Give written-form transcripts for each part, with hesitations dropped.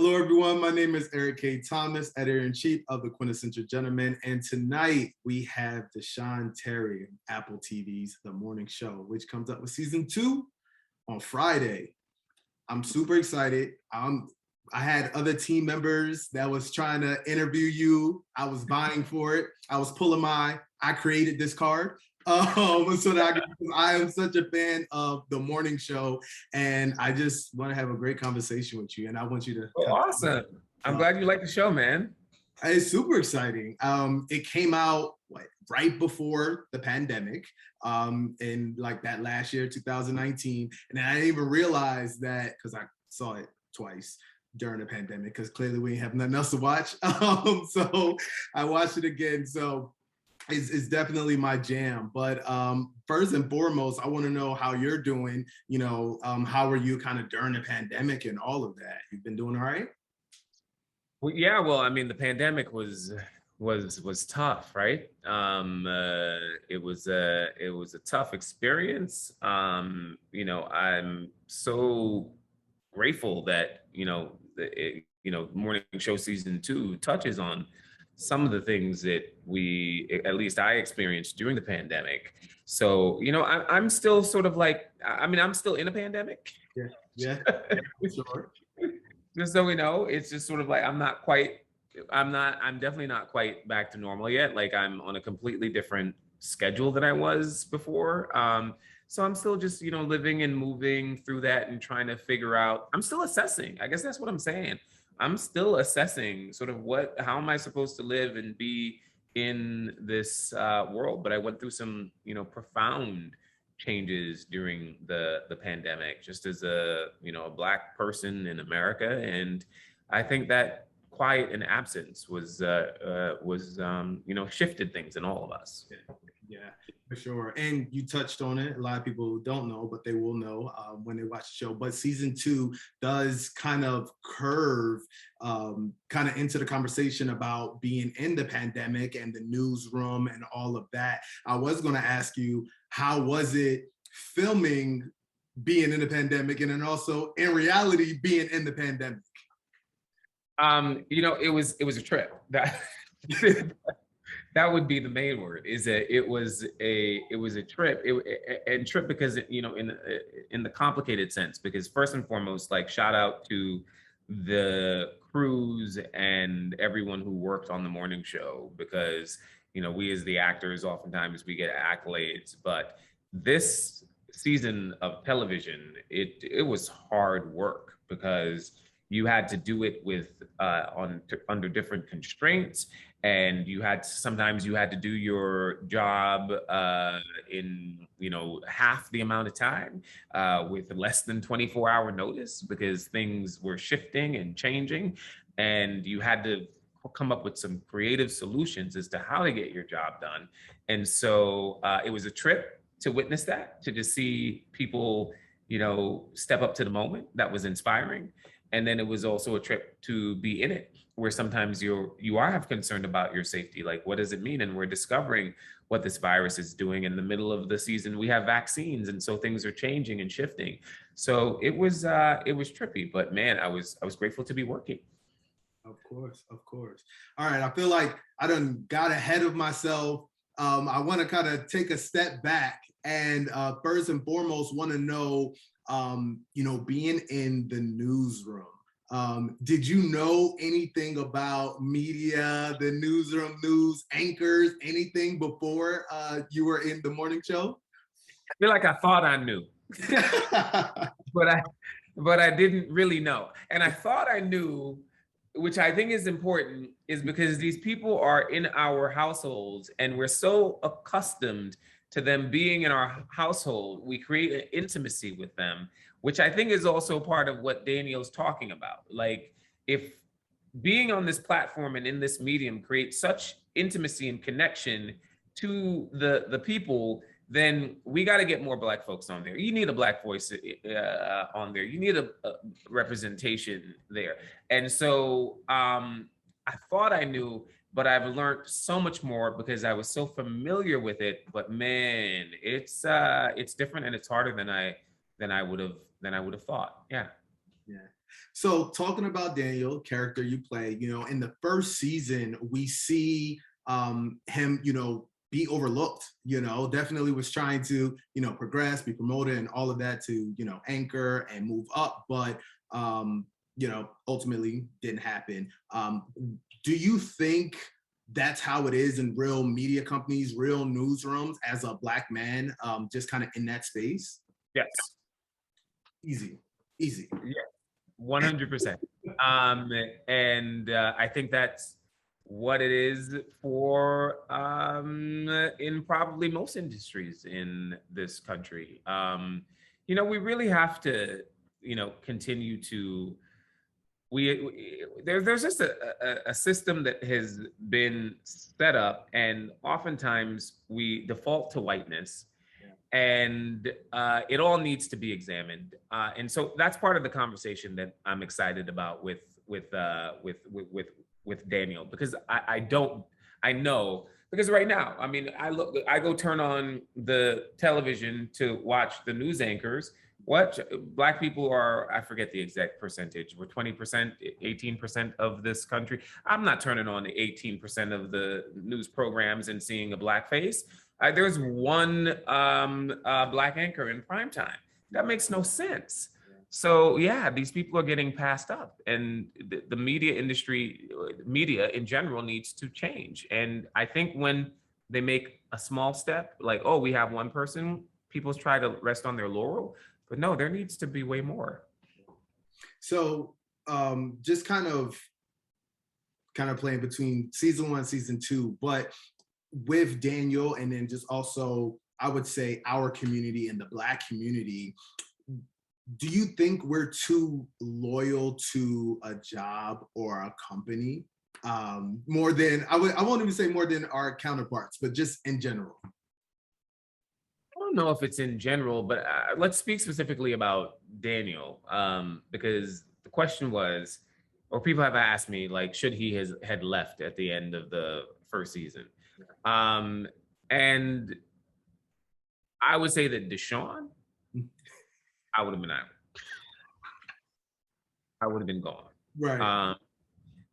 Hello, everyone. My name is Eric K. Thomas, editor-in-chief of the Quintessential Gentleman. And tonight we have Desean Terry, Apple TV's The Morning Show, which comes up with season 2 on Friday. I'm super excited. I had other team members that was trying to interview you. I was vying for it. I created this card. So that I am such a fan of the morning show, and I just want to have a great conversation with you. And I want you to. Awesome! I'm glad you like the show, man. It's super exciting. It came out right before the pandemic, in like that last year, 2019, and I didn't even realize that because I saw it twice during the pandemic because clearly we have nothing else to watch. So I watched it again. So it's definitely my jam. But first and foremost, I want to know how you're doing. How are you kind of during the pandemic and all of that? You've been doing all right? Well, yeah. Well, I mean, the pandemic was tough, right? It was a tough experience. I'm so grateful that morning show season 2 touches on some of the things that at least I experienced during the pandemic. So, I'm still sort of like, I'm still in a pandemic. Yeah, sure. Just so we know, it's just sort of like, I'm definitely not quite back to normal yet. Like I'm on a completely different schedule than I was before. So I'm still just, living and moving through that and trying to figure out, I'm still assessing. I guess that's what I'm saying. I'm still assessing sort of how am I supposed to live and be in this world? But I went through some, profound changes during the pandemic, just as a Black person in America, and I think that quiet and absence was shifted things in all of us. Yeah, for sure. And you touched on it. A lot of people don't know, but they will know when they watch the show. But season 2 does kind of curve kind of into the conversation about being in the pandemic and the newsroom and all of that. I was going to ask you, how was it filming being in the pandemic and then also in reality being in the pandemic? It was a trip. That would be the main word. It was a trip. And trip because in the complicated sense, because first and foremost, like shout out to the crews and everyone who worked on the morning show, because we as the actors oftentimes we get accolades, but this season of television, it was hard work because you had to do it under different constraints, and sometimes you had to do your job in half the amount of time with less than 24-hour notice, because things were shifting and changing, and you had to come up with some creative solutions as to how to get your job done. And so it was a trip to witness that, to just see people step up to the moment. That was inspiring. And then it was also a trip to be in it, where sometimes you are concerned about your safety. Like, what does it mean? And we're discovering what this virus is doing. In the middle of the season, we have vaccines, and so things are changing and shifting. So it was trippy, but man, I was grateful to be working. Of course. All right, I feel like I done got ahead of myself. I want to kind of take a step back and first and foremost want to know, being in the newsroom. Did you know anything about media, the newsroom, news anchors, anything before you were in the morning show? I feel like I thought I knew, but I didn't really know. And I thought I knew, which I think is important, is because these people are in our households and we're so accustomed to them being in our household, we create an intimacy with them, which I think is also part of what Daniel's talking about. Like, if being on this platform and in this medium creates such intimacy and connection to the people, then we got to get more Black folks on there. You need a Black voice on there. You need a representation there. And so I thought I knew, but I've learned so much more because I was so familiar with it. But man, it's different and it's harder than I would have thought. Yeah. Yeah. So talking about Daniel, character you play, in the first season, we see him, be overlooked, definitely was trying to, progress, be promoted and all of that to, anchor and move up, but, ultimately didn't happen. Do you think that's how it is in real media companies, real newsrooms as a Black man, just kind of in that space? Yes. Easy, easy. Yeah, 100%. And I think that's what it is for in probably most industries in this country. We really have to, continue to there's just a system that has been set up, and oftentimes we default to whiteness, and it all needs to be examined. And so that's part of the conversation that I'm excited about with Daniel, because I know, because right now, I mean, I go turn on the television to watch the news anchors. What Black people are, I forget the exact percentage. We're 20%, 18% of this country. I'm not turning on the 18% of the news programs and seeing a Black face. There's one Black anchor in prime time. That makes no sense. So yeah, these people are getting passed up, and the media industry, media in general, needs to change. And I think when they make a small step, like, oh, we have one person, people try to rest on their laurel, but no, there needs to be way more. So just kind of playing between season 1, season 2, but with Daniel, and then just also, I would say, our community and the Black community, do you think we're too loyal to a job or a company? More than, I won't even say more than our counterparts, but just in general. I don't know if it's in general, but let's speak specifically about Daniel, because the question was, or people have asked me, like, should he had left at the end of the first season? And I would say that Desean, I would have been out. I would have been gone. Right.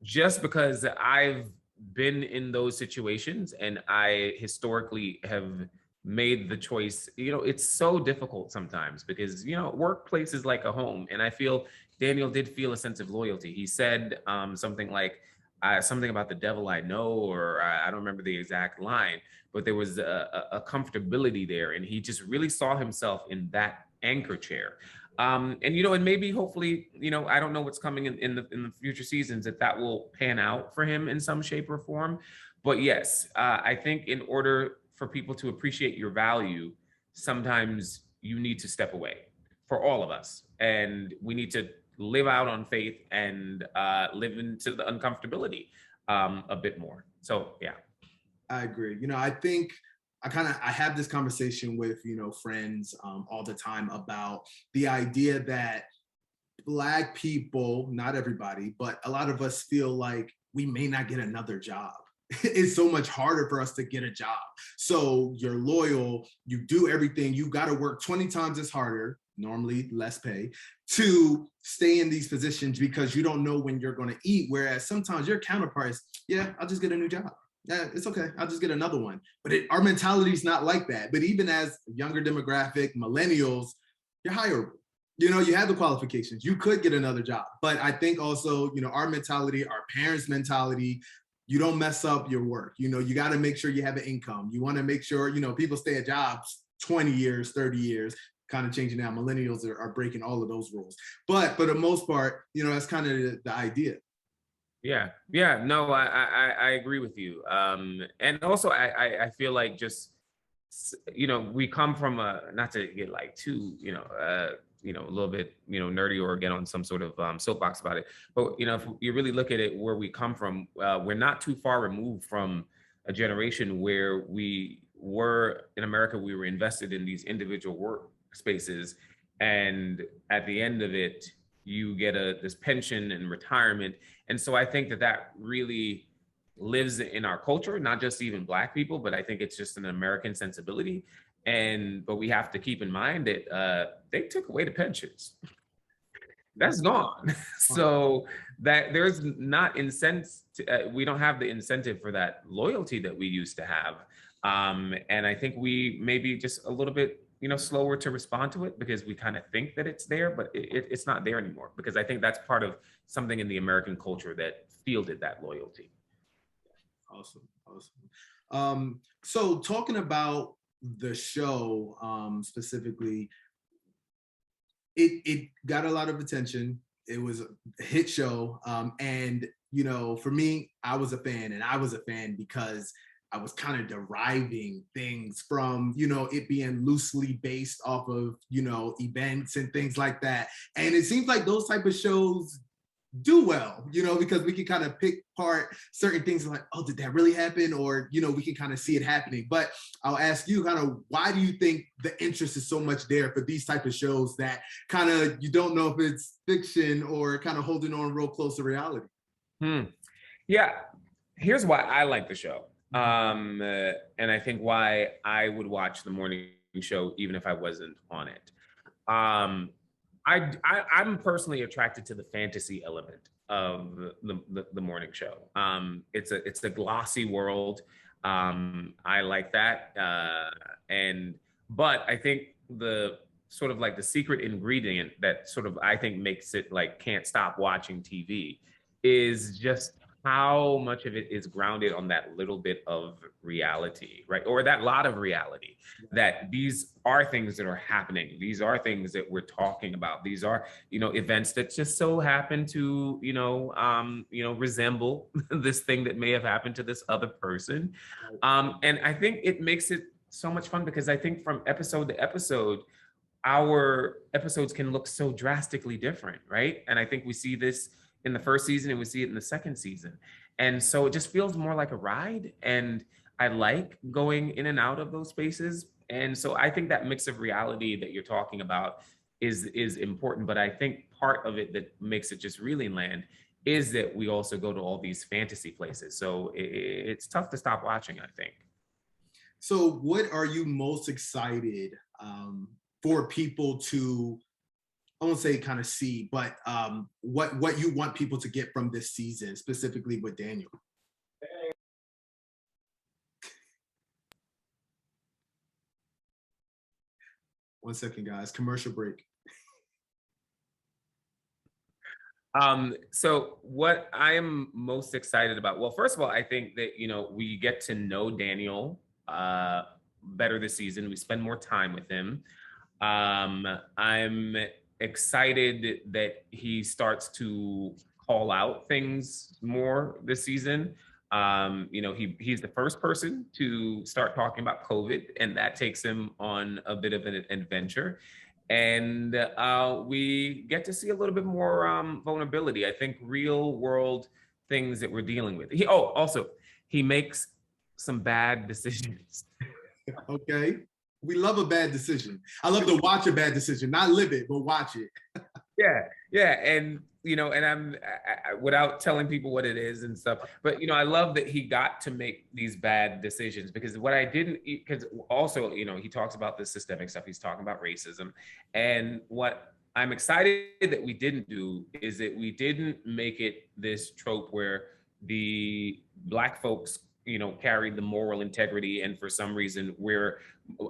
Just because I've been in those situations, and I historically have made the choice. It's so difficult sometimes because, workplace is like a home. And I feel Daniel did feel a sense of loyalty. He said something like, something about the devil I know, or I don't remember the exact line, but there was a comfortability there. And he just really saw himself in that anchor chair. And maybe hopefully, I don't know what's coming in the future seasons, that will pan out for him in some shape or form. But yes, I think in order for people to appreciate your value, sometimes you need to step away, for all of us. And we need to live out on faith and live into the uncomfortability a bit more. So, yeah. I agree. I think I have this conversation with, friends all the time about the idea that Black people, not everybody, but a lot of us feel like we may not get another job. It's so much harder for us to get a job. So you're loyal, you do everything, you got to work 20 times as harder, normally less pay, to stay in these positions because you don't know when you're going to eat. Whereas sometimes your counterparts, yeah, I'll just get a new job. Yeah, it's okay. I'll just get another one. But our mentality is not like that. But even as younger demographic, millennials, you're hireable. You have the qualifications. You could get another job. But I think also, our mentality, our parents' mentality, you don't mess up your work. You got to make sure you have an income. You want to make sure, people stay at jobs 20 years, 30 years, kind of changing now. Millennials are breaking all of those rules. But for the most part, that's kind of the idea. Yeah, no, I agree with you. And also I feel like just, we come from not to get like too, a little bit, nerdy or get on some sort of soapbox about it. But, if you really look at it, where we come from, we're not too far removed from a generation where we were in America, we were invested in these individual workspaces. And at the end of it, you get this pension and retirement. And so I think that really lives in our culture, not just even Black people, but I think it's just an American sensibility. But we have to keep in mind that they took away the pensions. that's gone. So that there's not we don't have the incentive for that loyalty that we used to have. And I think we maybe just a little bit, slower to respond to it because we kind of think that it's there, but it's not there anymore. Because I think that's part of something in the American culture that fielded that loyalty. Awesome. So talking about the show specifically, it got a lot of attention. It was a hit show. And, for me, I was a fan, and I was a fan because I was kind of deriving things from, it being loosely based off of, events and things like that. And it seems like those type of shows do well, because we can kind of pick apart certain things like, oh, did that really happen? Or, we can kind of see it happening. But I'll ask you kind of, why do you think the interest is so much there for these type of shows that kind of, you don't know if it's fiction or kind of holding on real close to reality? Yeah, here's why I like the show. And I think why I would watch the morning show, even if I wasn't on it. I'm personally attracted to the fantasy element of the morning show. It's a glossy world. I like that. But I think the sort of like the secret ingredient that sort of I think makes it like can't stop watching TV is just how much of it is grounded on that little bit of reality, right? Or that lot of reality, that these are things that are happening. These are things that we're talking about. These are, events that just so happen to, resemble this thing that may have happened to this other person. And I think it makes it so much fun because I think from episode to episode, our episodes can look so drastically different, right? And I think we see this in the first season and we see it in the second season. And so it just feels more like a ride. And I like going in and out of those spaces. And so I think that mix of reality that you're talking about is important. But I think part of it that makes it just really land is that we also go to all these fantasy places. So it's tough to stop watching, I think. So what are you most excited for people to, I won't say kind of see, but what you want people to get from this season, specifically with Daniel? One second, guys. Commercial break. So what I am most excited about, well, first of all, I think that, we get to know Daniel better this season. We spend more time with him. I'm excited that he starts to call out things more this season. He's the first person to start talking about COVID, and that takes him on a bit of an adventure. And we get to see a little bit more vulnerability. I think real world things that we're dealing with. He makes some bad decisions. Okay. We love a bad decision. I love to watch a bad decision, not live it, but watch it. Yeah, and I'm without telling people what it is and stuff. But I love that he got to make these bad decisions because what I didn't, because also he talks about the systemic stuff. He's talking about racism, and what I'm excited that we didn't do is that we didn't make it this trope where the Black folks carried the moral integrity, and for some reason we're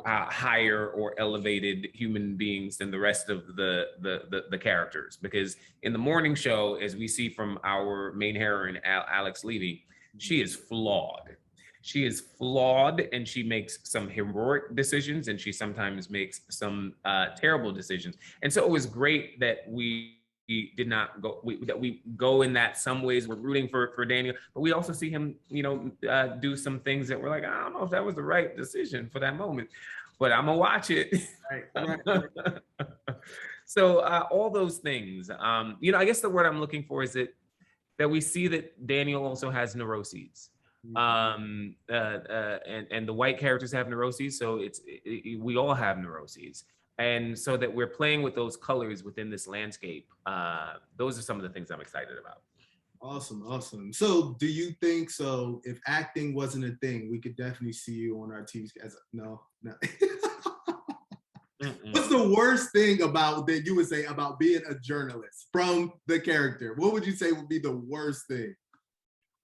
higher or elevated human beings than the rest of the characters. Because in the morning show, as we see from our main heroine Alex Levy, she is flawed. She is flawed, and she makes some heroic decisions, and she sometimes makes some terrible decisions. And so it was great that we did not go, that we go in that some ways we're rooting for Daniel, but we also see him, do some things that we're like, I don't know if that was the right decision for that moment, but I'm gonna watch it. Right. So all those things, I guess the word I'm looking for is that we see that Daniel also has neuroses. And the white characters have neuroses, so we all have neuroses. And so that we're playing with those colors within this landscape. Those are some of the things I'm excited about. Awesome. So do you think, so if acting wasn't a thing, we could definitely see you on our TV as no. What's the worst thing about that you would say about being a journalist from the character? What would you say would be the worst thing?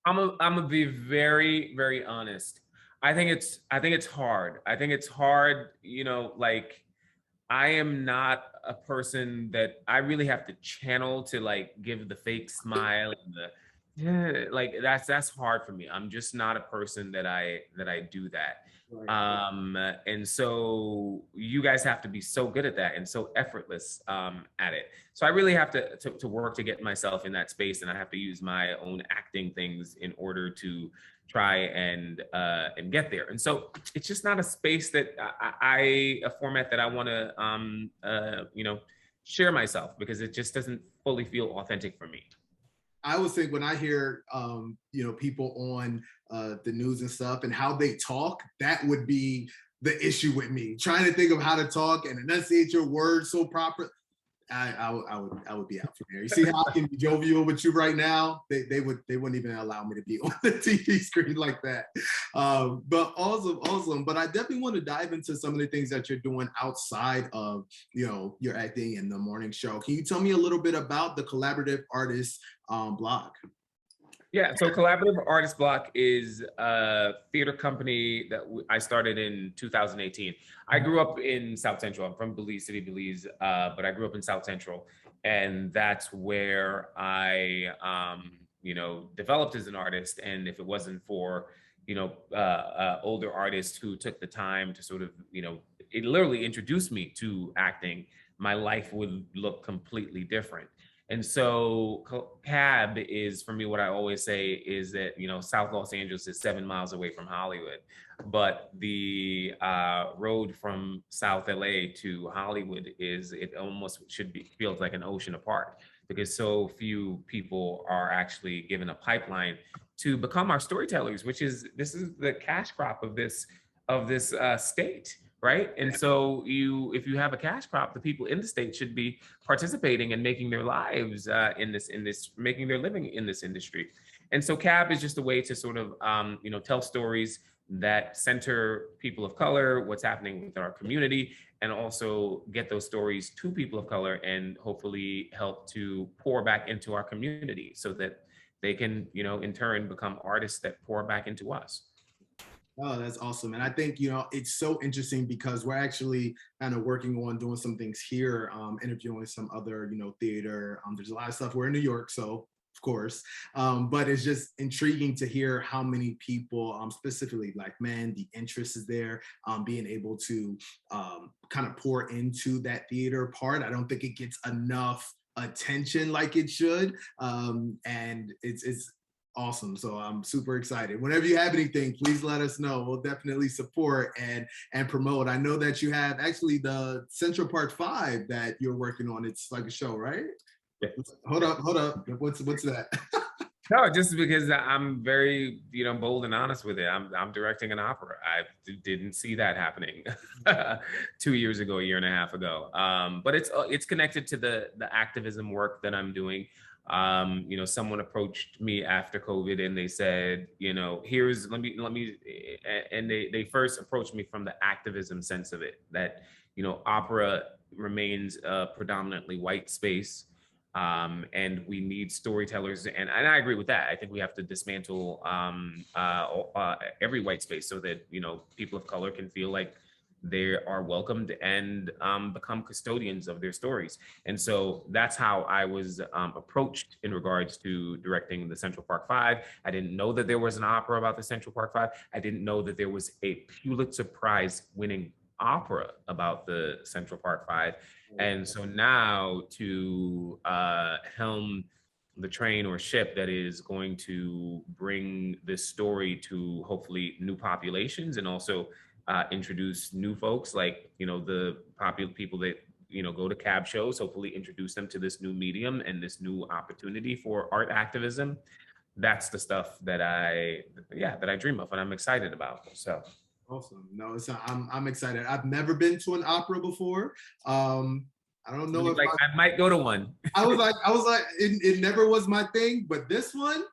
I'm gonna be very, very honest. I think it's hard. I think it's hard, you know, like I am not a person that I really have to channel to like give the fake smile and the yeah, like that's hard for me. I'm just not a person that I do that. Right. And so you guys have to be so good at that and so effortless at it. So I really have to work to get myself in that space, and I have to use my own acting things in order to try and get there. And so it's just not a space that a format that I want to you know, share myself, because it just doesn't fully feel authentic for me. I always think when I hear, you know, people on the news and stuff and how they talk, that would be the issue with me. Trying to think of how to talk and enunciate your words so proper. I would be out from there. You see how I can be jovial with you right now? They wouldn't even allow me to be on the TV screen like that. But awesome. But I definitely want to dive into some of the things that you're doing outside of, you know, your acting and the morning show. Can you tell me a little bit about the Collaborative Artists blog? Yeah, so Collaborative Artist Block is a theater company that I started in 2018. I grew up in South Central. I'm from Belize City, Belize, but I grew up in South Central, and that's where I, you know, developed as an artist. And if it wasn't for, you know, older artists who took the time to sort of, you know, it literally introduced me to acting, my life would look completely different. And so CAB is, for me, what I always say is that, you know, South Los Angeles is 7 miles away from Hollywood, but the road from South LA to Hollywood it almost should be, feels like an ocean apart, because so few people are actually given a pipeline to become our storytellers, this is the cash crop of this state. Right. And so if you have a cash crop, the people in the state should be participating and making their lives making their living in this industry. And so CAB is just a way to sort of, you know, tell stories that center people of color, what's happening with our community, and also get those stories to people of color and hopefully help to pour back into our community so that they can, you know, in turn become artists that pour back into us. Oh, that's awesome. And I think, you know, it's so interesting because we're actually kind of working on doing some things here, interviewing some other, you know, theater. There's a lot of stuff. We're in New York, so of course, but it's just intriguing to hear how many people, specifically like men, the interest is there, being able to kind of pour into that theater part. I don't think it gets enough attention like it should. And it's awesome. So I'm super excited. Whenever you have anything, please let us know. We'll definitely support and promote. I know that you have actually the Central Park 5 that you're working on. It's like a show, right? Yeah. Hold up. What's that? No, just because I'm very, you know, bold and honest with it. I'm directing an opera. I didn't see that happening 2 years ago, a year and a half ago. But it's connected to the activism work that I'm doing. You know, someone approached me after COVID and they said, you know, let me, and they first approached me from the activism sense of it, that, you know, opera remains a predominantly white space. And we need storytellers, and I agree with that. I think we have to dismantle every white space so that, you know, people of color can feel like they are welcomed and become custodians of their stories. And so that's how I was approached in regards to directing the Central Park 5. I didn't know that there was an opera about the Central Park 5. I didn't know that there was a Pulitzer Prize winning opera about the Central Park 5. And so now to helm the train or ship that is going to bring this story to hopefully new populations, and also introduce new folks, like, you know, the popular people that, you know, go to CAB shows, hopefully introduce them to this new medium and this new opportunity for art activism. That's the stuff that I dream of and I'm excited about. So Awesome. No, I'm excited. I've never been to an opera before. I don't know if I might go to one. I was like, it never was my thing, but this one,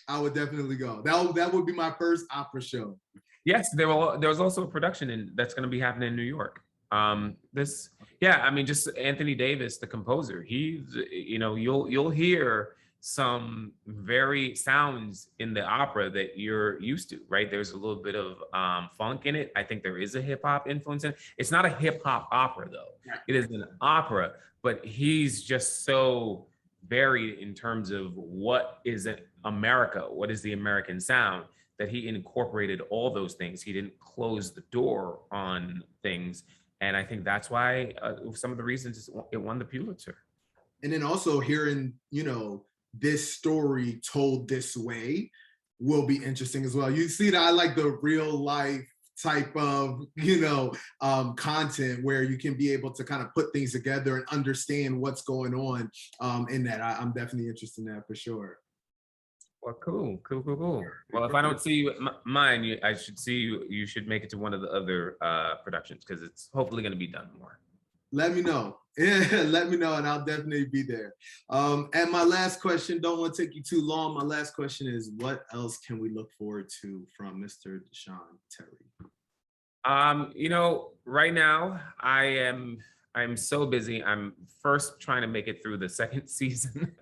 I would definitely go. That would be my first opera show. Yes, there was also a production that's going to be happening in New York. This, yeah, I mean, just Anthony Davis, the composer. He's, you know, you'll hear some very sounds in the opera that you're used to, right? There's a little bit of funk in it. I think there is a hip hop influence in it. It's not a hip hop opera though. It is an opera, but he's just so varied in terms of what is America, what is the American sound, that he incorporated all those things. He didn't close the door on things. And I think that's why some of the reasons it won the Pulitzer. And then also hearing, you know, this story told this way will be interesting as well. You see that I like the real life type of, you know, content where you can be able to kind of put things together and understand what's going on in that. I'm definitely interested in that for sure. Well, cool. Well, if I don't see you at mine, I should see you. You should make it to one of the other productions because it's hopefully going to be done more. Let me know. Yeah, let me know, and I'll definitely be there. And my last question, don't want to take you too long. My last question is, what else can we look forward to from Mr. Desean Terry? You know, right now I'm so busy. I'm first trying to make it through the second season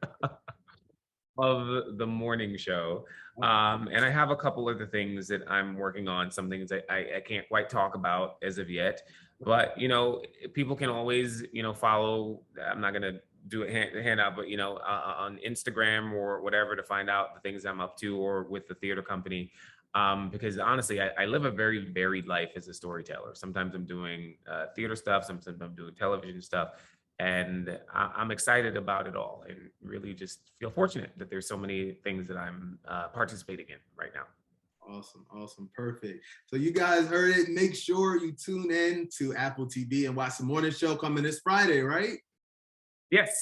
of the morning show. And I have a couple other things that I'm working on, some things I can't quite talk about as of yet. But, you know, people can always, you know, follow, I'm not going to do a handout, but, you know, on Instagram or whatever to find out the things I'm up to or with the theater company. Because honestly, I live a very varied life as a storyteller. Sometimes I'm doing theater stuff, sometimes I'm doing television stuff. And I'm excited about it all and really just feel fortunate that there's so many things that I'm participating in right now. Awesome, perfect. So you guys heard it. Make sure you tune in to Apple TV and watch the morning show coming this Friday, right? Yes.